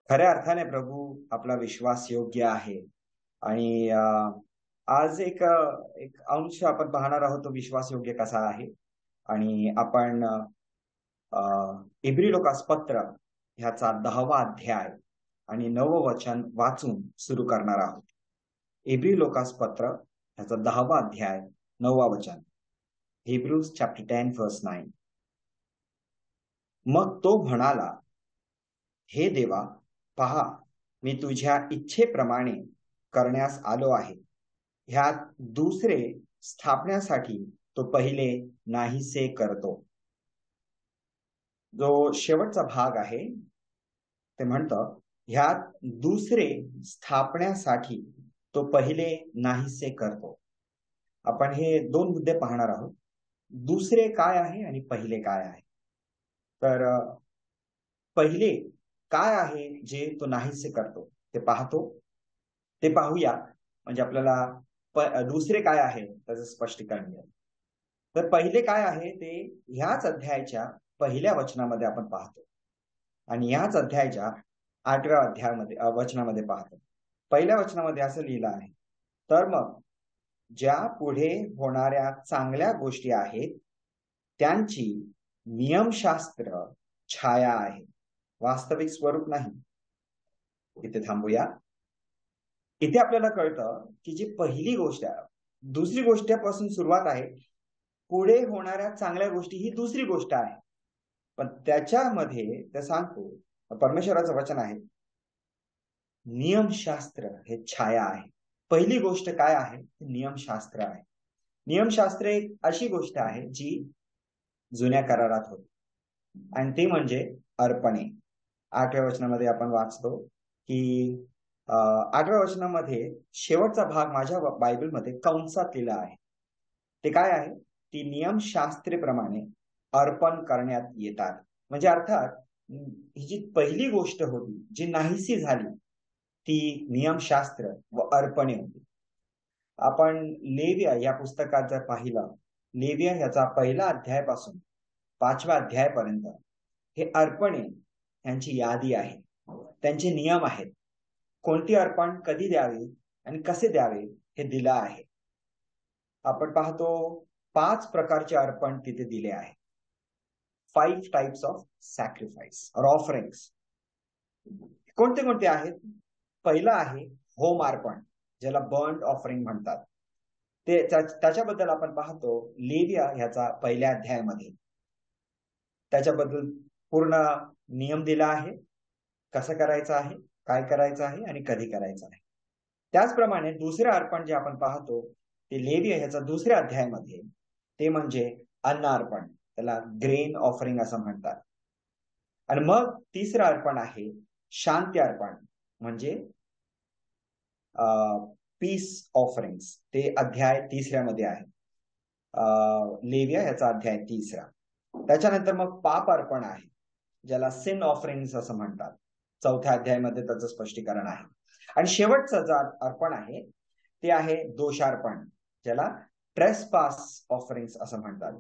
खऱ्या अर्थाने प्रभू आपला विश्वास योग्य आहे. आणि आज एक अंश आपण पाहणार आहोत, तो विश्वास योग्य कसा आहे. आणि आपण इब्री लोकास पत्र ह्याचा 10वा अध्याय आणि 9वं वचन वाचून सुरू करणार आहोत. इब्री लोकास पत्र ह्याचा 10वा अध्याय 9वा वचन. Hebrews chapter 10 verse 9. मग तो म्हणाला, हे देवा, पहा, मी तुझ्या इच्छेप्रमाणे करण्यास आलो आहे. ह्यात दुसरे स्थापण्यासाठी तो पहिले नाहीसे करतो. जो शेवटचा भाग आहे ते म्हणतं, ह्यात दुसरे स्थापण्यासाठी तो पहिले नाहीसे करतो. आपण हे दोन मुद्दे पाहणार आहोत. दुसरे काय आहे आणि पहिले काय आहे. तर पहिले काय आहे जे तो नाहीसे करतो ते पाहतो, ते पाहूया. म्हणजे आपल्याला दुसरे काय आहे त्याचं स्पष्टीकरण मिळेल. तर पहिले काय आहे ते ह्याच अध्यायाच्या पहिल्या वचनामध्ये आपण पाहतो आणि ह्याच अध्यायाच्या 8व्या अध्यायामध्ये वचनामध्ये पाहतो. पहिल्या वचनामध्ये असं लिहिलं आहे, तर मग ज्या पुढे होणाऱ्या चांगल्या गोष्टी आहेत त्यांची नियमशास्त्र छाया आहे, वास्तविक स्वरूप नाही. इथे थांबूया. इथे आपल्याला कळतं की जी पहिली गोष्ट आहे, दुसरी गोष्टीपासून सुरुवात आहे. पुढे होणाऱ्या चांगल्या गोष्टी ही दुसरी गोष्ट आहे. पण त्याच्यामध्ये ते सांगतो, परमेश्वराचं वचन आहे, नियमशास्त्र हे छाया आहे. पहिली गोष्ट काय आहे? नियमशास्त्र आहे. नियमशास्त्र एक अशी गोष्ट आहे जी जुन्या करारात होती आणि ते म्हणजे अर्पणे. 8व्या वचनामध्ये आपण वाचतो की 8व्या वचनामध्ये शेवटचा भाग माझ्या बायबलमध्ये कंसात लिहिला आहे. ते काय आहे? ती नियमशास्त्रेप्रमाणे अर्पण करण्यात येतात. म्हणजे अर्थात ही जी पहिली गोष्ट होती जी नाहीशी झाली ती नियमशास्त्र व अर्पणे होती. आपण लेव्या या पुस्तकात जर पाहिलं, लेव्या ह्याचा पहिला अध्यायापासून 5व्या अध्यायापर्यंत हे अर्पणे यांची यादी आहे, त्यांचे नियम आहेत. कोणती अर्पण कधी द्यावी आणि कसे द्यावे हे दिलं आहे. आपण पाहतो 5 प्रकारचे अर्पण तिथे दिले आहे. 5 टाइप्स ऑफ सॅक्रिफाईस और ऑफरिंग्स. कोणते कोणते आहेत? पहिला आहे होम अर्पण, ज्याला बर्न्ड ऑफरिंग म्हणतात. ते त्याच्याबद्दल आपण पाहतो लेव्या ह्याचा पहिल्या अध्यायामध्ये. त्याच्याबद्दल पूर्ण नियम दिला आहे, कसं करायचं आहे, काय करायचं आहे आणि कधी करायचं आहे. त्याचप्रमाणे दुसरे अर्पण जे आपण पाहतो ते लेव्या ह्याचा दुसऱ्या अध्यायामध्ये, ते म्हणजे अन्न अर्पण, त्याला ग्रेन ऑफरिंग असं म्हणतात. आणि मग तिसरं अर्पण आहे शांती अर्पण, म्हणजे पीस ऑफरिंग्स. ते अध्याय 3ऱ्या मध्ये आहे. लेव्या ह्याचा अध्याय 3रा. त्याच्यानंतर मग पाप अर्पण आहे, ज्याला सिन ऑफरिंग्स असं म्हणतात. 4थ्या अध्यायामध्ये त्याचं स्पष्टीकरण आहे. आणि शेवटचं जे अर्पण आहे ते आहे दोषार्पण, ज्याला ट्रेसपास ऑफरिंग्स असं म्हणतात.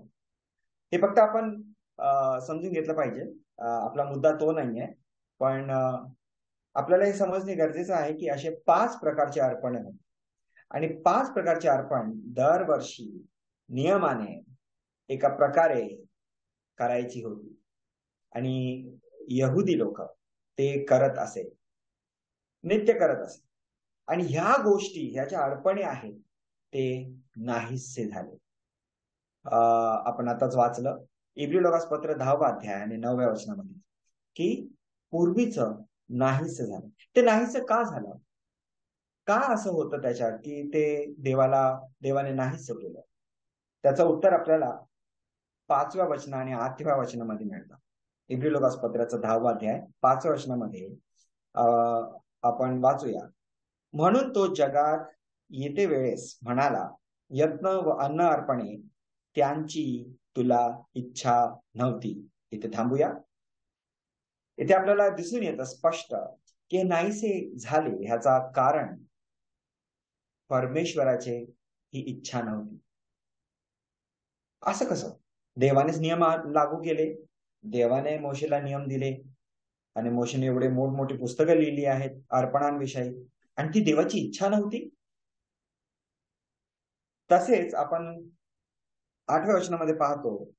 हे फक्त आपण समजून घेतलं पाहिजे. आपला मुद्दा तो नाहीये, पण आपल्याला हे समजणे गरजेचं आहे की असे 5 प्रकारचे अर्पण आहेत आणि 5 प्रकारचे अर्पण दरवर्षी नियमाने एका प्रकारे करायची होती आणि यहुदी लोक ते करत असे, नित्य करत असे. आणि ह्या गोष्टी, ह्या ज्या अर्पणे आहेत ते नाहीसे झाले. आपण आताच वाचलं इब्री लोकास पत्र 10वा अध्याय आणि 9व्या वचनामध्ये की पूर्वीचं नाहीसे झालं. ते नाहीसे का झालं? का असं होतं त्याच्यात की ते देवाने नाहीसे केलं? त्याचं उत्तर आपल्याला 5व्या वचन आणि 8व्या वचनामध्ये मिळतं. इब्री लोकास पत्राचं 10वा अध्याय 5व्या वचनामध्ये आपण वाचूया. म्हणून तो जगात येते वेळेस म्हणाला, यत्न व अन्न अर्पणे त्यांची तुला इच्छा नव्हती. इथे थांबूया. इथे आपल्याला दिसून येतं स्पष्ट की नाहीसे झाले ह्याचा कारण परमेश्वराचे ही इच्छा नव्हती. असं कसं? देवानेच नियम लागू केले, देवाने मोशेला नियम दिले, आणि मोशेने एवढे मोठमोठी पुस्तकं लिहिली आहेत अर्पणांविषयी, आणि ती देवाची इच्छा नव्हती. तसेच आपण 8व्या वचनामध्ये पाहतो,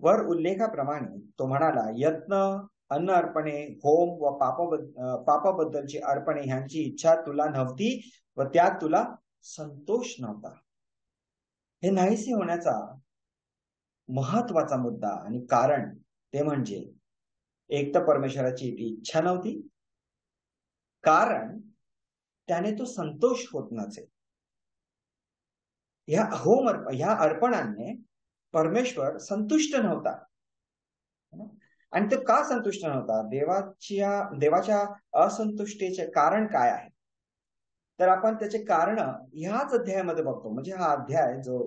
वर उल्लेखाप्रमाणे तो म्हणाला, यत्न, अन्न अर्पणे, होम व पापाबद्दलची अर्पणे ह्यांची इच्छा तुला नव्हती व त्यात तुला संतोष नव्हता. हे नाहीसे होण्याचा महत्वाचा मुद्दा आणि कारण ते म्हणजे एक तर परमेश्वराची इच्छा नव्हती, कारण त्याने तो संतोष होत नसे. ह्या अर्पणाने परमेश्वर संतुष्ट नव्हता. आणि तो का संतुष्ट नव्हता? देवाच्या असंतुष्टीचे कारण काय आहे? तर आपण त्याचे कारण ह्याच अध्यायामध्ये बघतो. म्हणजे हा अध्याय जो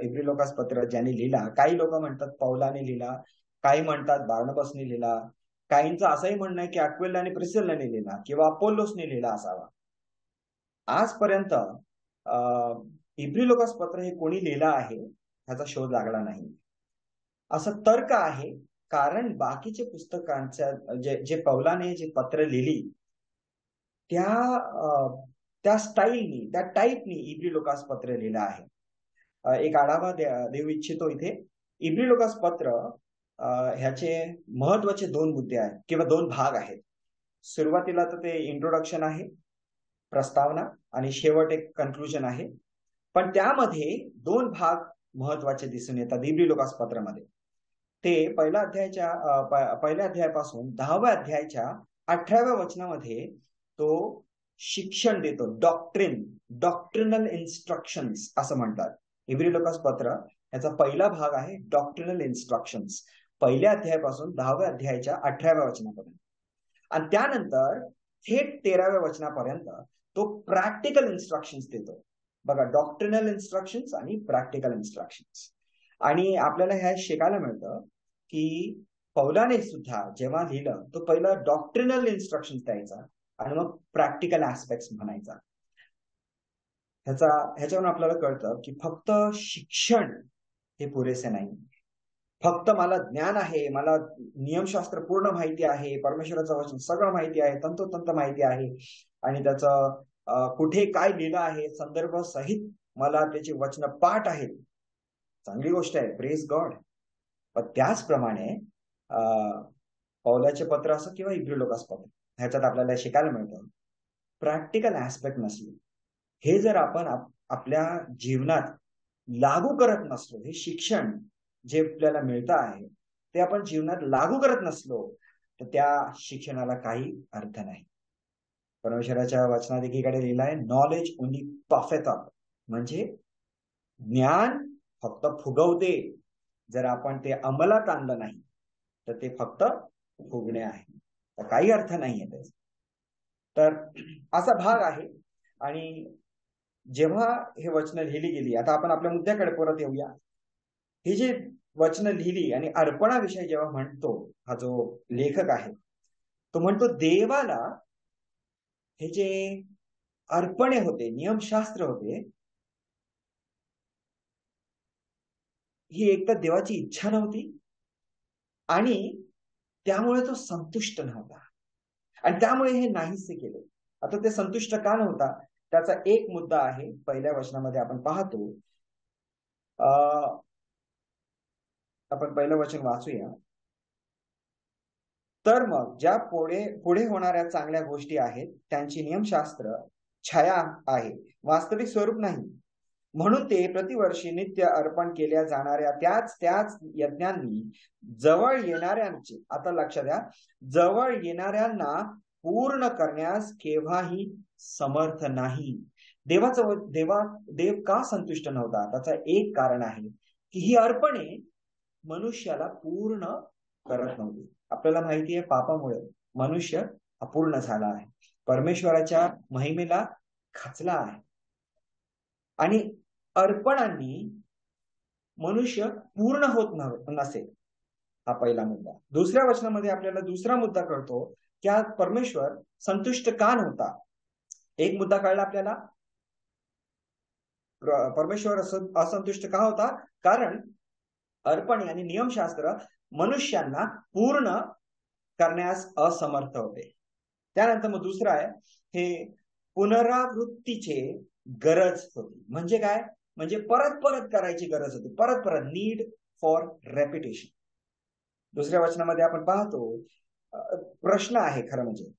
इब्री लोकास पत्र ज्याने लिहिला, काही लोक म्हणतात पौलाने लिहिला, काही म्हणतात बार्नबासने लिहिला, काहींचं असंही म्हणणं आहे की अक्विला आणि प्रिस्किल्लाने लिहिला किंवा अपोल्लोसने लिहिला असावा. आजपर्यंत इब्री लोकास पत्र हे कोणी लिहिलं आहे ह्याचा शोध लागला नाही. असं तर्क आहे, कारण बाकीचे पुस्तकांच्या जे पौलाने जे पत्र लिहिली त्या स्टाईलनी, त्या टाईपनी इब्री लोकास पत्र लिहिलं आहे. एक आढावा देऊ इच्छितो इथे. इब्री लोकास पत्र ह्याचे महत्वाचे 2 मुद्दे आहेत किंवा 2 भाग आहेत. सुरुवातीला तर ते इंट्रोडक्शन आहे, प्रस्तावना, आणि शेवट एक कन्क्लुजन आहे. पण त्यामध्ये 2 भाग महत्वाचे दिसून येतात इब्री लोकास पत्रामध्ये. ते पहिल्या अध्यायापासून 10व्या अध्यायाच्या 18व्या वचनामध्ये तो शिक्षण देतो. डॉक्ट्रिनल इन्स्ट्रक्शन्स असं म्हणतात. इब्री लोकास पत्र याचा पहिला भाग आहे डॉक्ट्रिनल इन्स्ट्रक्शन्स, पहिल्या अध्यायापासून 10व्या अध्यायाच्या 18व्या वचनापर्यंत. आणि त्यानंतर थेट 13व्या वचनापर्यंत तो प्रॅक्टिकल इन्स्ट्रक्शन्स देतो. बघा, डॉक्ट्रिनल इन्स्ट्रक्शन्स आणि प्रॅक्टिकल इन्स्ट्रक्शन्स. आणि आपल्याला हे शिकायला मिळतं की पौलाने सुद्धा जेव्हा लिहिलं तो पहिला डॉक्ट्रिनल इन्स्ट्रक्शन्स द्यायचा आणि मग प्रॅक्टिकल ऍस्पेक्ट्स म्हणायचा. ह्याच्यावरून आपल्याला कळतं की फक्त शिक्षण हे पुरेसे नाही. फक्त मला ज्ञान आहे, मला नियमशास्त्र पूर्ण माहिती आहे, परमेश्वराचं वचन सगळं माहिती आहे, तंतोतंत माहिती आहे, आणि त्याचं कुठे काय लिहिलं आहे संदर्भ सहित मला त्याची वचन पाठ आहेत, चांगली गोष्ट आहे, प्रेज गॉड. पण त्याचप्रमाणे पौलाचे पत्र असो किंवा इब्री लोकास पत्र, ह्याच्यात आपल्याला शिकायला मिळतं प्रॅक्टिकल ऍस्पेक्ट नसले. हे जर आपण आपल्या जीवनात लागू करत नसलो, हे शिक्षण जे आपल्याला मिळतं आहे ते आपण जीवनात लागू करत नसलो, तर त्या शिक्षणाला काही अर्थ नाही. परमेश्वराच्या वचनात एकीकडे लिहिलं आहे, नॉलेज ओनली पफेथ अप, म्हणजे ज्ञान फक्त फुगवते, जर आपण ते अंमलात आणलं नाही तर ते फक्त फुगणे आहे, तर काही अर्थ नाहीये त्याचा. तर असा भाग आहे. आणि जेव्हा हे वचन लिहिली गेली, आता आपण आपल्या मुद्द्याकडे परत येऊया. ही जी वचन लिहिली आणि अर्पणाविषयी जेव्हा म्हणतो हा जो लेखक आहे तो म्हणतो, देवाला हे जे अर्पणे होते, नियमशास्त्र होते, ही एकतर देवाची इच्छा नव्हती आणि त्यामुळे तो संतुष्ट नव्हता, आणि त्यामुळे हे नाहीसे केले. आता ते संतुष्ट का नव्हता त्याचा एक मुद्दा आहे. पहिल्या वचनामध्ये आपण पाहतो, आपण पहिलं वचन वाचूया. तर मग ज्या पुढे होणाऱ्या चांगल्या गोष्टी आहेत त्यांची नियमशास्त्र छाया आहे, वास्तविक स्वरूप नाही. म्हणून ते प्रतिवर्षी नित्य अर्पण केल्या जाणाऱ्या त्याच यज्ञांनी जवळ येणाऱ्यांचे, आता लक्षात द्या, जवळ येणाऱ्यांना पूर्ण करण्यास केव्हाही समर्थ नाही. देव का संतुष्ट नव्हता? त्याचं एक कारण आहे की ही अर्पणे मनुष्याला पूर्ण करत नव्हती. आपल्याला माहिती आहे, पापामुळे मनुष्य अपूर्ण झाला आहे, परमेश्वराच्या महिमेला खचला आहे, आणि अर्पणांनी मनुष्य पूर्ण होत नसेल. हा पहिला मुद्दा. दुसऱ्या वचनामध्ये आपल्याला दुसरा मुद्दा कळतो की आज परमेश्वर संतुष्ट का नव्हता. एक मुद्दा कळला आपल्याला, परमेश्वर असंतुष्ट का होता, कारण अर्पण आणि नियमशास्त्र मनुष्यांना पूर्ण करण्यास असमर्थ होते. त्यानंतर मग दुसरं आहे हे पुनरावृत्तीचे गरज होती. म्हणजे काय? म्हणजे परत परत करायची गरज होती, परत परत, नीड फॉर रेपिटेशन. दुसऱ्या वचनामध्ये आपण पाहतो प्रश्न आहे खरं म्हणजे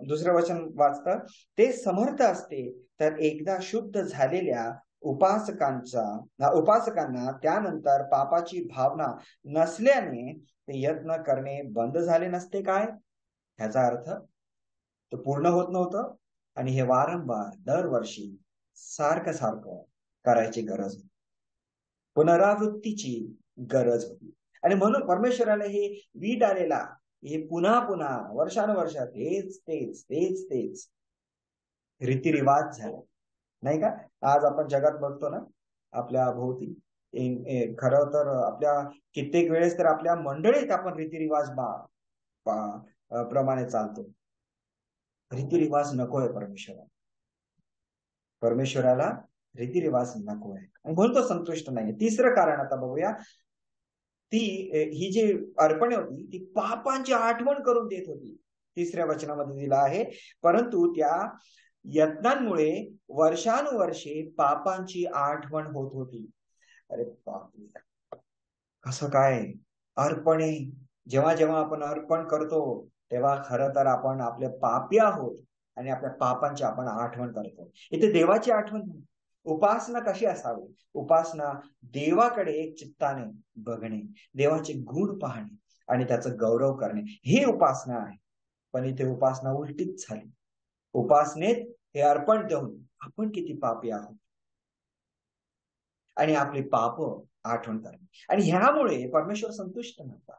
दुसरं वचन वाचतं, ते समर्थ असते तर एकदा शुद्ध झालेल्या उपासकांना त्यानंतर पापाची भावना नसल्याने ते यत्न करणे बंद झाले नसते काय? ह्याचा अर्थ तो पूर्ण होत नव्हतं आणि हे वारंवार दरवर्षी सारखं सारखं करायची गरज होती, पुनरावृत्तीची गरज होती. आणि म्हणून परमेश्वराला हे वीट आलेला, हे पुन्हा पुन्हा वर्षानुवर्ष तेच तेच तेच तेच रीतिरिवाज झाला, नाही का? आज आपण जगात बघतो ना आपल्या भोवती, खरं तर आपल्या कित्येक वेळेस तर आपल्या मंडळीत आपण रीतिरिवाज प्रमाणे चालतो. रीतिरिवाज नकोय परमेश्वराला रीतिरिवाज नको आहे आणि म्हणून तो संतुष्ट नाही. तिसरं कारण आता बघूया. ही जी अर्पणे होती ती पापांची आठवण करून देत होती. तिसऱ्या वचनामध्ये दिला आहे, परंतु त्या यत्नांमुळे वर्षानुवर्षे पापांची आठवण होत होती. अरे बापरे, कसं काय? अर्पणे, जेव्हा जेव्हा आपण अर्पण करतो तेव्हा खरं तर आपण आपले पापी आहोत आणि आपल्या पापांची आपण आठवण करतो. इथे देवाची आठवण. उपासना कशी असावी? उपासना देवाकडे एक चित्ताने बघणे, देवाचे गुण पाहणे आणि त्याचा गौरव करणे, हे उपासना आहे. पण इथे उपासना उलटीच झाली. उपासनेत हे अर्पण देऊन आपण किती पापी आहोत आणि आपली पाप आठवण करणे, आणि ह्यामुळे परमेश्वर संतुष्ट नव्हता.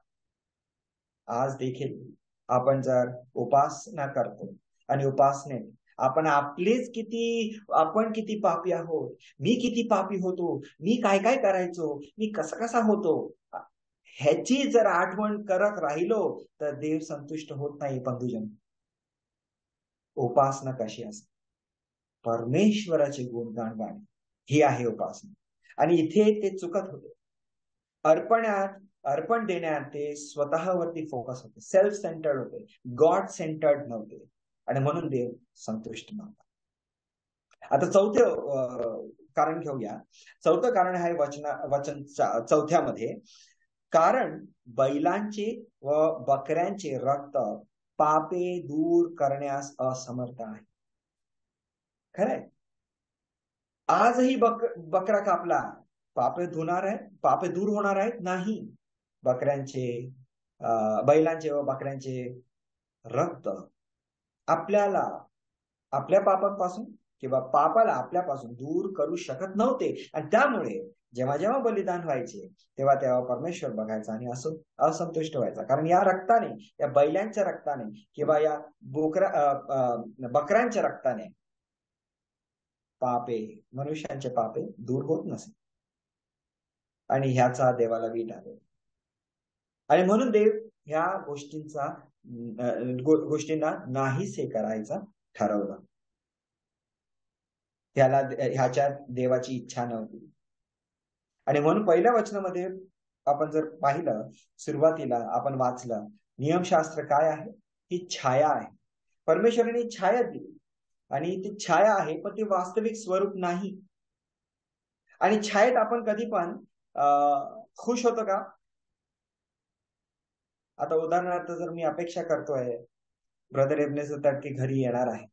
आज देखील आपण जर उपासना करतो आणि उपासनेत आपण आपण किती पापी आहोत, मी किती पापी होतो, मी काय काय करायचो, मी कसा कसा होतो, ह्याची जर आठवण करत राहिलो तर देव संतुष्ट होत नाही. बंधुजन, उपासना कशी असते? परमेश्वराचे गुणगान गाणे, ही आहे उपासना. आणि इथे ते चुकत होते. अर्पण देण्यात ते स्वतःवरती फोकस होते, सेल्फ सेंटर्ड होते, गॉड सेंटर्ड नव्हते, आणि म्हणून देव संतुष्ट नव्हता. आता कारण घेऊया. चौथं कारण आहे वचन चौथ्यामध्ये, कारण बैलांचे व बकऱ्यांचे रक्त पापे दूर करण्यास असमर्थ आहे. खरंय, आजही बकरा कापला, पापे दूर होणार आहेत? नाही. बैलांचे व बकऱ्यांचे रक्त आपल्याला आपल्या पापापासून किंवा पापाला आपल्यापासून दूर करू शकत नव्हते. आणि त्यामुळे जेव्हा जेव्हा बलिदान व्हायचे तेव्हा तेव्हा परमेश्वर बघायचा आणि असंतुष्ट व्हायचा. कारण या रक्ताने, या बैलांच्या रक्ताने किंवा या बकऱ्यांच्या रक्ताने मनुष्यांचे पापे दूर होत नसे, आणि ह्याचा देवाला वीट आहे. आणि म्हणून देव ह्या गोष्टींना नाहीसे करायचा ठरवलं. ह्याच्यात देवाची इच्छा नव्हती. आणि म्हणून पहिल्या वचनामध्ये आपण जर पाहिलं, सुरुवातीला आपण वाचलं, नियमशास्त्र काय आहे? ही छाया आहे. परमेश्वराने छाया दिली आणि ती छाया आहे, पण ती वास्तविक स्वरूप नाही. आणि छायेत आपण कधी पण खुश होतो का? आता उदाहरणार्थ, जर मी अपेक्षा करतोय ब्रदर एबनेझर तडके घरी येणार आहे,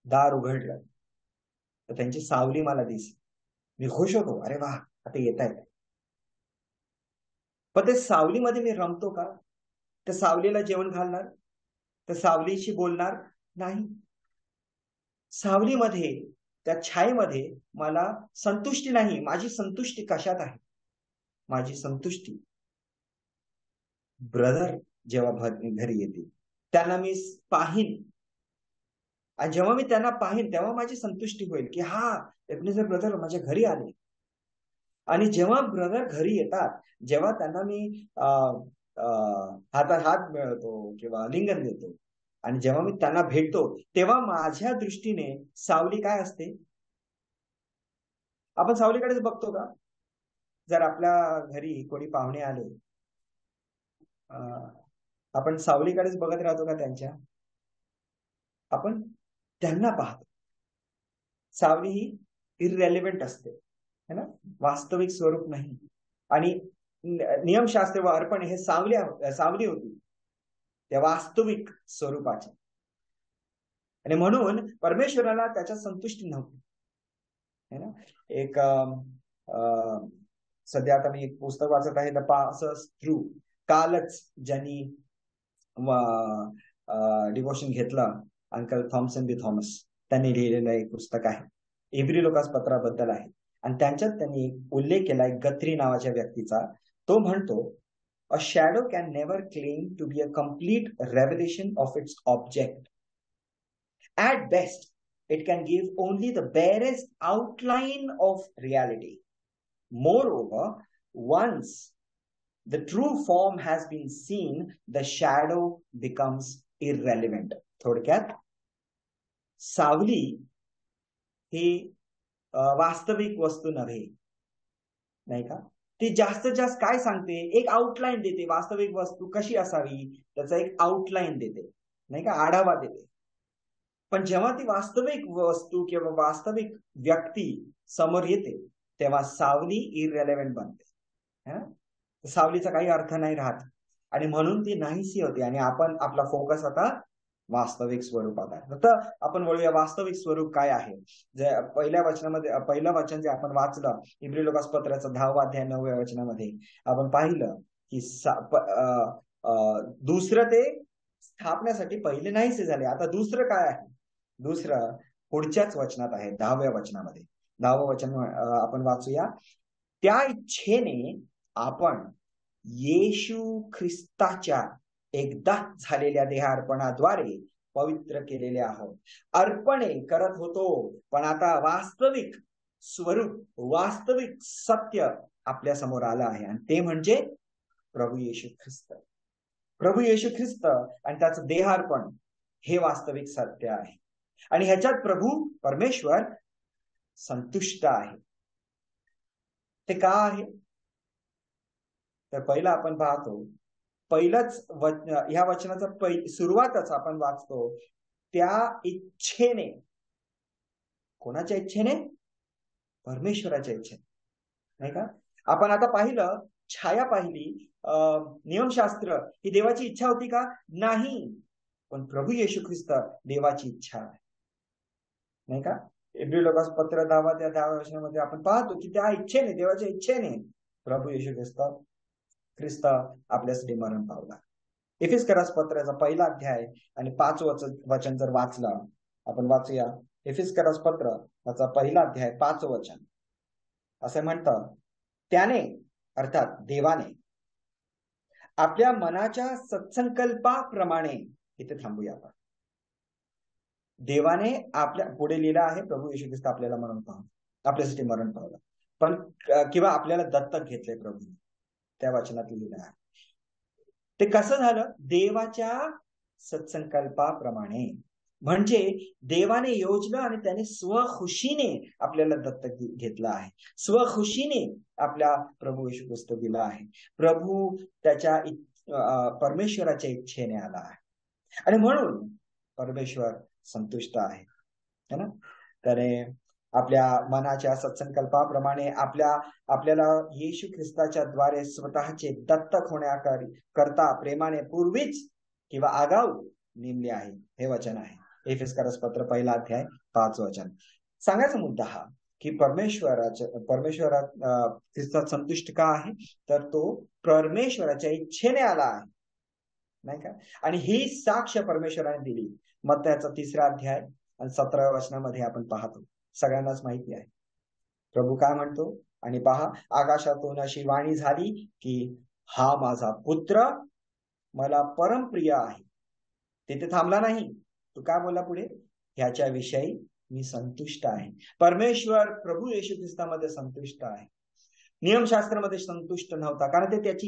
दार उघडलं तर त्यांची सावली मला दिसली, मी खुश होतो, अरे वा, आता येत आहेत. पण ते सावलीमध्ये मी रमतो का? त्या सावलीला जेवण घालणार, त्या सावलीशी बोलणार नाही. सावलीमध्ये, त्या छायेमध्ये मला संतुष्टी नाही. माझी संतुष्टी कशात आहे? माझी संतुष्टी ब्रदर जेव्हा घरी येतील त्यांना मी पाहीन, आणि जेव्हा मी त्यांना पाहीन तेव्हा माझी संतुष्टी होईल की हा, एबनेझर ब्रदर माझ्या घरी आले. आणि जेव्हा ब्रदर घरी येतात, जेव्हा त्यांना मी हातात हात मिळवतो किंवा लिंगन देतो, आणि जेव्हा मी त्यांना भेटतो, तेव्हा माझ्या दृष्टीने सावली काय असते? आपण सावलीकडेच बघतो का? जर आपल्या घरी कोणी पाहुणे आले, आपण सावलीकडेच बघत राहतो का त्यांच्या? आपण त्यांना पाहतो. सावली ही इररेलिव्हेंट असते, है ना, वास्तविक स्वरूप नाही. आणि नियमशास्त्र व अर्पण हे सावली होती त्या वास्तविक स्वरूपाची. आणि म्हणून परमेश्वराला त्याच्यात संतुष्टी नव्हती, है ना. एक सध्या आता मी एक पुस्तक वाचत आहे, द पासर्स थ्रू. कालच ज्यांनी डिवोशन घेतलं, अंकल थॉमसन बी थॉमस, त्यांनी लिहिलेलं एक पुस्तक आहे, इब्री लोकास पत्राबद्दल आहे. आणि त्यांच्यात त्यांनी उल्लेख केलाय गथरी नावाच्या व्यक्तीचा. तो म्हणतो, a shadow can never claim to be a complete revelation of its object. At best, it can give only the barest outline of reality. Moreover, once the true form has been seen, the shadow becomes irrelevant. थोडक्यात, सावली ही वास्तविक वस्तू नव्हे, नाही का. ती जास्तीत जास्त काय सांगते, एक आउटलाईन देते. वास्तविक वस्तू कशी असावी त्याचा एक आउटलाईन देते, नाही का, आढावा देते. पण जेव्हा ती वास्तविक वस्तू किंवा वास्तविक व्यक्ती समोर येते, तेव्हा सावली इररेलेव्हंट बनते. सावलीचा काही अर्थ नाही राहत, आणि म्हणून ती नाहीशी होते. आणि आपण आपला फोकस आता वास्तविक स्वरूपात आहे. तर आपण बोलूया वास्तविक स्वरूप काय आहे. जे पहिल्या वचनामध्ये, पहिलं वचन जे आपण वाचलं इब्री लोकास पत्राचं 10वा अध्याय 9व्या वचनामध्ये, आपण पाहिलं की दुसरं ते स्थापण्यासाठी पहिले नाहीसे झाले. आता दुसरं काय आहे? दुसरं पुढच्याच वचनात आहे, 10व्या वचनामध्ये. 10वं वचन आपण वाचूया. त्या इच्छेने आपण येशू ख्रिस्ताच्या एकदा झालेल्या देहार्पणाद्वारे पवित्र केलेले आहोत. अर्पणे करत होतो, पण आता वास्तविक स्वरूप, वास्तविक सत्य आपल्या समोर आलं आहे, आणि ते म्हणजे प्रभू येशू ख्रिस्त. प्रभू येशू ख्रिस्त आणि त्याचं देहार्पण हे वास्तविक सत्य आहे. आणि ह्याच्यात प्रभू परमेश्वर संतुष्ट आहे. ते का आहे? तर पहिलं आपण पाहतो, पहिलंच ह्या वचनाचा सुरुवातच आपण वाचतो, त्या इच्छेने. कोणाच्या इच्छेने? परमेश्वराच्या इच्छेने, नाही का. आपण आता पाहिलं, छाया पाहिली, नियमशास्त्र ही देवाची इच्छा होती का? नाही. पण प्रभू येशू ख्रिस्त देवाची इच्छा आहे, नाही का. इब्री लोकास पत्र 10व्या वचनामध्ये आपण पाहतो की त्या इच्छेने, देवाच्या इच्छेने प्रभू येशू ख्रिस्त आपल्यासाठी मरण पावला. एफिसकरास पत्राचा पहिला अध्याय आणि 5वं वचन जर वाचलं, आपण वाचूया. एफिसकरास पत्र त्याचा पहिला अध्याय 5वं वचन असं म्हणतं, त्याने अर्थात देवाने आपल्या मनाच्या सत्संकल्पाप्रमाणे, इथे थांबूया आपण. देवाने आपल्या, पुढे लिहिलं आहे, प्रभू येशू ख्रिस्त आपल्याला आपल्यासाठी मरण पावला, पण किंवा आपल्याला दत्तक घेतलंय प्रभूने, त्या वचनात लिहिलं आहे. ते कसं झालं? देवाच्या सत्संकल्पाप्रमाणे. म्हणजे देवाने योजलं आणि त्याने स्वखुशीने आपल्याला दत्तक घेतलं आहे, स्वखुशीने आपल्या प्रभू येशू ख्रिस्त दिला आहे. प्रभू त्याच्या परमेश्वराच्या इच्छेने आला आहे, आणि म्हणून परमेश्वर संतुष्ट आहे, है ना. तर आपल्या मनाच्या सत्संकल्पाप्रमाणे आपल्याला येशू ख्रिस्ताच्या द्वारे स्वतःचे दत्तक होण्याकरता प्रेमाने पूर्वीच किंवा आगाऊ नेमले आहे. हे वचन आहे एफेसकरास पत्र पहिला अध्याय 5 वचन. सांगायचा मुद्दा हा की परमेश्वरात ख्रिस्तात संतुष्ट का आहे? तर तो परमेश्वराच्या इच्छेने आला आहे, नाही का. आणि ही साक्ष परमेश्वराने दिली. मत्तयाचा 3रा अध्याय आणि 17व्या वचनामध्ये आपण पाहतो, सगळ्यांनाच माहिती आहे. प्रभू काय म्हणतो? आणि पहा, आकाशातून अशी वाणी झाली की हा माझा पुत्र मला परमप्रिय आहे. तिथे थांबला नाही, तू काय बोलला पुढे? ह्याच्या विषयी मी संतुष्ट आहे. परमेश्वर प्रभू येशू ख्रिस्तामध्ये संतुष्ट आहे. नियमशास्त्रामध्ये संतुष्ट नव्हता, कारण ते त्याची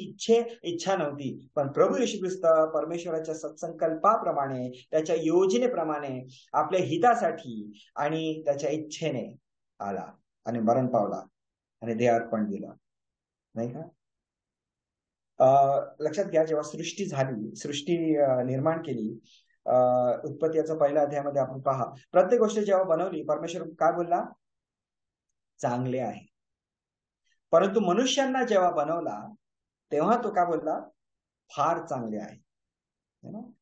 इच्छा नव्हती. पण प्रभू येशू ख्रिस्त परमेश्वराच्या सत्संकल्पाप्रमाणे, त्याच्या योजनेप्रमाणे, आपल्या हितासाठी आणि त्याच्या इच्छेने आला आणि मरण पावला आणि देह अर्पण दिलं, नाही का. लक्षात घ्या, जेव्हा सृष्टी झाली, सृष्टी निर्माण केली, उत्पत्तीचा पहिल्या अध्यायामध्ये आपण पहा, प्रत्येक गोष्ट जेव्हा बनवली, परमेश्वर काय बोलला? चांगले आहे. परंतु मनुष्यांना जेव्हा बनवला तेव्हा तो काय बोलला? फार चांगले आहे.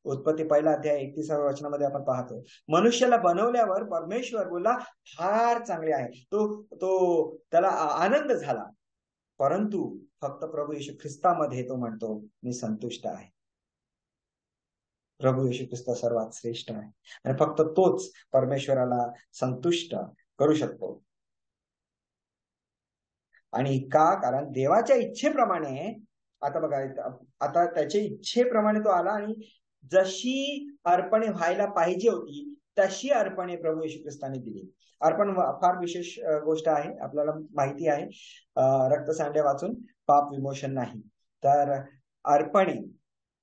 उत्पत्ती पहिला अध्याय 31व्या वचनामध्ये आपण पाहतो, मनुष्याला बनवल्यावर परमेश्वर बोलला फार चांगले आहे. तो त्याला आनंद झाला. परंतु फक्त प्रभू येशू ख्रिस्तामध्ये तो म्हणतो मी संतुष्ट आहे. प्रभू येशू ख्रिस्त सर्वात श्रेष्ठ आहे आणि फक्त तोच परमेश्वराला संतुष्ट करू शकतो. आणि का? कारण देवाच्या इच्छेप्रमाणे, आता बघा, आता त्याच्या इच्छेप्रमाणे तो आला आणि जशी अर्पणे व्हायला पाहिजे होती तशी अर्पणे प्रभू येशू ख्रिस्ताने दिली. अर्पण फार विशेष गोष्ट आहे, आपल्याला माहिती आहे. रक्त सांडे वाचून पाप विमोचन नाही, तर अर्पणे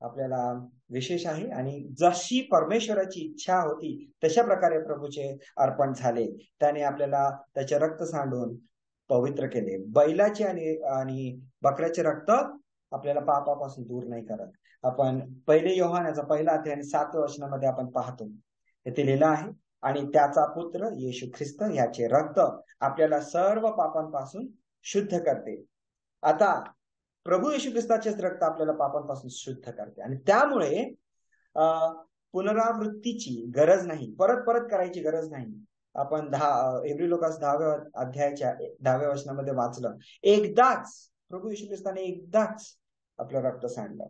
आपल्याला विशेष आहे. आणि जशी परमेश्वराची इच्छा होती तशा प्रकारे प्रभूचे अर्पण झाले. त्याने आपल्याला त्याचे रक्त सांडून पवित्र केले. बैलाचे आणि बकऱ्याचे रक्त आपल्याला पापापासून दूर नाही करत. आपण पहिले योहानाचा पहिला अध्याय आणि 7व्या वचनामध्ये आपण पाहतो, ते लिहिलं आहे, आणि त्याचा पुत्र येशू ख्रिस्त याचे रक्त आपल्याला सर्व पापांपासून शुद्ध करते. आता प्रभू येशू ख्रिस्ताचेच रक्त आपल्याला पापांपासून शुद्ध करते आणि त्यामुळे पुनरावृत्तीची गरज नाही, परत परत करायची गरज नाही. आपण इब्री लोकास 10व्या अध्यायाच्या 10व्या वचनामध्ये वाचलं, एकदाच प्रभू येशू ख्रिस्ताने एकदाच आपलं रक्त सांडलं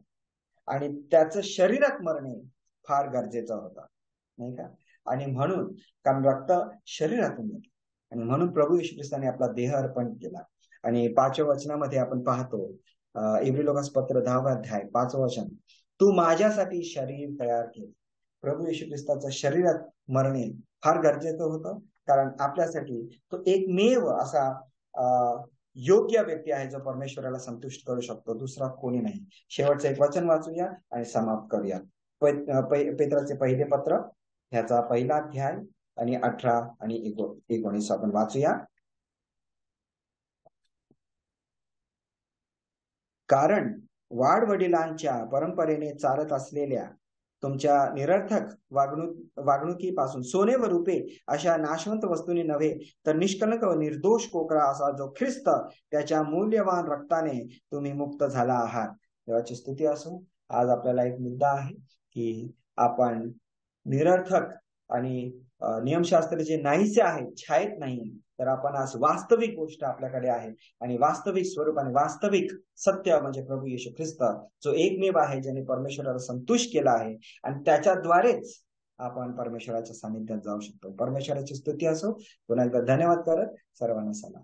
आणि त्याचं शरीरात मरणे फार गरजेचं होतं, नाही का? आणि म्हणून, कारण रक्त शरीरातून येते, आणि म्हणून प्रभू येशू ख्रिस्ताने आपला देह अर्पण केला. आणि 5व्या वचनामध्ये आपण पाहतो, इब्री लोकास पत्र 10वा अध्याय 5वं वचन, तू माझ्यासाठी शरीर तयार केले. प्रभू येशू ख्रिस्ताचं शरीरात मरणे फार गरजेचं होतं, कारण आपल्यासाठी तो एकमेव असा योग्य व्यक्ती आहे जो परमेश्वराला संतुष्ट करू शकतो, दुसरा कोणी नाही. शेवटचं एक वचन वाचूया आणि समाप्त करूया. पेत्राचे पहिले पत्र ह्याचा पहिला अध्याय आणि 18 आणि 19 आपण वाचूया. कारण वाडवडिलांच्या परंपरेने चालत असलेल्या तुमच्या निरर्थक वागणुकीपासून सोने व रुपे अशा नाशवंत वस्तूंनी नव्हे, तर निष्कलंक व निर्दोष कोकळा असा जो ख्रिस्त त्याच्या मूल्यवान रक्ताने तुम्ही मुक्त झाला आहात. देवाची स्तुती असो. आज आपल्याला एक मुद्दा आहे की आपण निरर्थक आणि नियमशास्त्र जे नाहीसे आहेत, छायेत नाही, तर आपण आज वास्तविक गोष्ट आपल्याकडे आहे आणि वास्तविक स्वरूप आणि वास्तविक सत्य म्हणजे प्रभू येशू ख्रिस्त, जो एकमेव आहे ज्याने परमेश्वराला संतुष्ट केला आहे, आणि त्याच्याद्वारेच आपण परमेश्वराच्या सानिध्यात जाऊ शकतो. परमेश्वराची स्तुती असो. पुन्हा एकदा धन्यवाद करत सर्वांना सलाम.